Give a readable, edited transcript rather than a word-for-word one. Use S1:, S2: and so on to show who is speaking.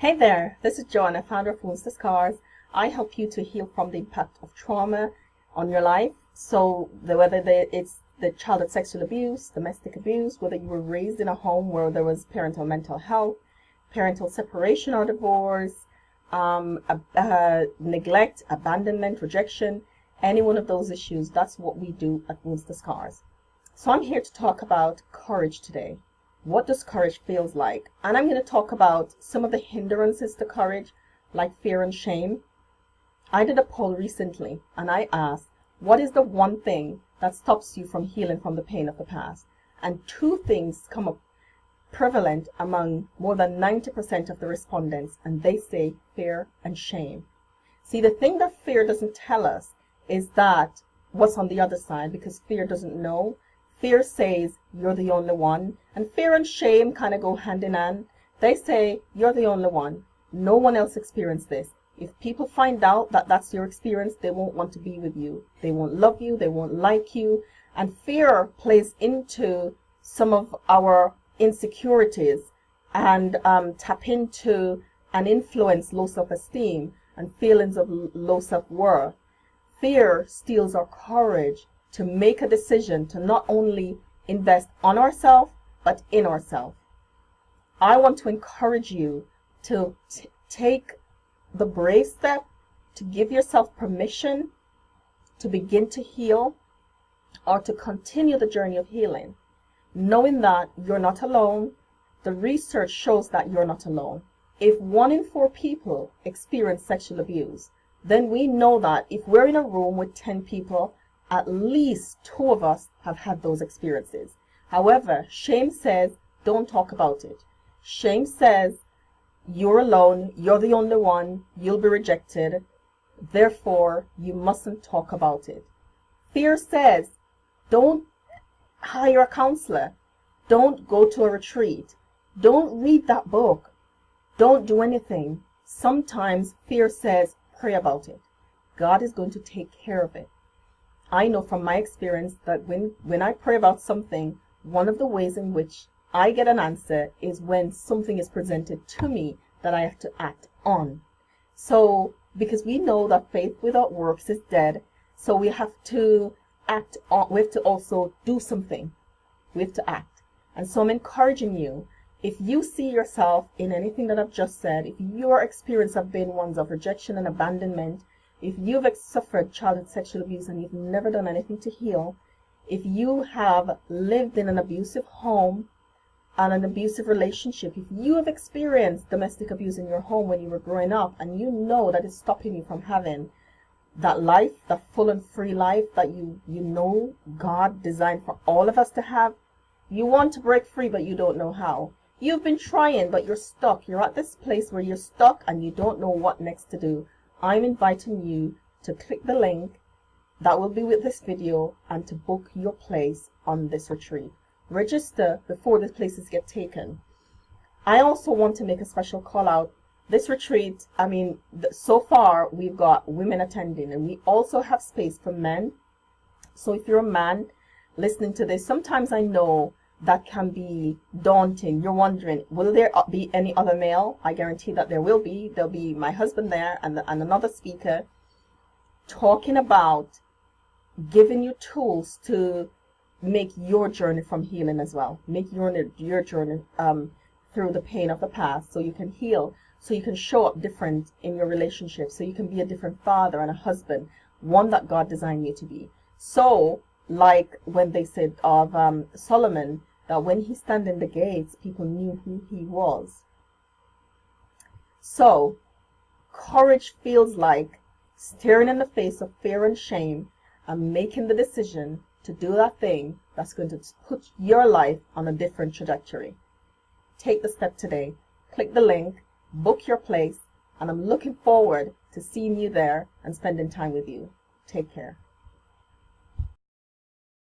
S1: Hey there, this is Joanna, founder of Wounds to Scars. I help you to heal from the impact of trauma on your life. So whether it's the childhood sexual abuse, domestic abuse, whether you were raised in a home where there was parental mental health, parental separation or divorce, neglect, abandonment, rejection, any one of those issues, that's what we do at Wounds to Scars. So I'm here to talk about courage today. What does courage feels like? And I'm going to talk about some of the hindrances to courage, like fear and shame. I did a poll recently and I asked, what is the one thing that stops you from healing from the pain of the past? And two things come up prevalent among more than 90% of the respondents, and they say fear and shame. See, the thing that fear doesn't tell us is that what's on the other side, because fear doesn't know. Fear says you're the only one, and fear and shame kind of go hand in hand. They say you're the only one. No one else experienced this. If people find out that that's your experience, they won't want to be with you. They won't love you. They won't like you. And fear plays into some of our insecurities and tap into and influence low self-esteem and feelings of low self-worth. Fear steals our courage to make a decision to not only invest on ourselves, but in ourselves. I want to encourage you to take the brave step, to give yourself permission to begin to heal or to continue the journey of healing, knowing that you're not alone. The research shows that you're not alone. If 1 in 4 people experience sexual abuse, then we know that if we're in a room with 10 people, at least 2 of us have had those experiences. However, shame says, don't talk about it. Shame says, you're alone, you're the only one, you'll be rejected, therefore you mustn't talk about it. Fear says, don't hire a counselor, don't go to a retreat, don't read that book, don't do anything. Sometimes fear says, pray about it. God is going to take care of it. I know from my experience that when I pray about something, one of the ways in which I get an answer is when something is presented to me that I have to act on. So, because we know that faith without works is dead, so we have to act on, we have to also do something. We have to act. And so I'm encouraging you, if you see yourself in anything that I've just said, if your experience have been ones of rejection and abandonment, if you've suffered childhood sexual abuse and you've never done anything to heal, if you have lived in an abusive home and an abusive relationship, if you have experienced domestic abuse in your home when you were growing up and you know that it's stopping you from having that life, that full and free life that you know God designed for all of us to have, you want to break free but you don't know how. You've been trying but you're stuck. You're at this place where you're stuck and you don't know what next to do. I'm inviting you to click the link that will be with this video and to book your place on this retreat. Register before the places get taken. I also want to make a special call out. This retreat, so far we've got women attending and we also have space for men. So if you're a man listening to this, sometimes I know that can be daunting. You're wondering, will there be any other male? I guarantee that there will be. There'll be my husband there and another speaker talking about giving you tools to make your journey from healing as well. Make your journey through the pain of the past so you can heal, so you can show up different in your relationship, so you can be a different father and a husband, one that God designed you to be. So, like when they said of Solomon, that when he stood in the gates, people knew who he was. So, courage feels like staring in the face of fear and shame and making the decision to do that thing that's going to put your life on a different trajectory. Take the step today. Click the link, book your place, and I'm looking forward to seeing you there and spending time with you. Take care.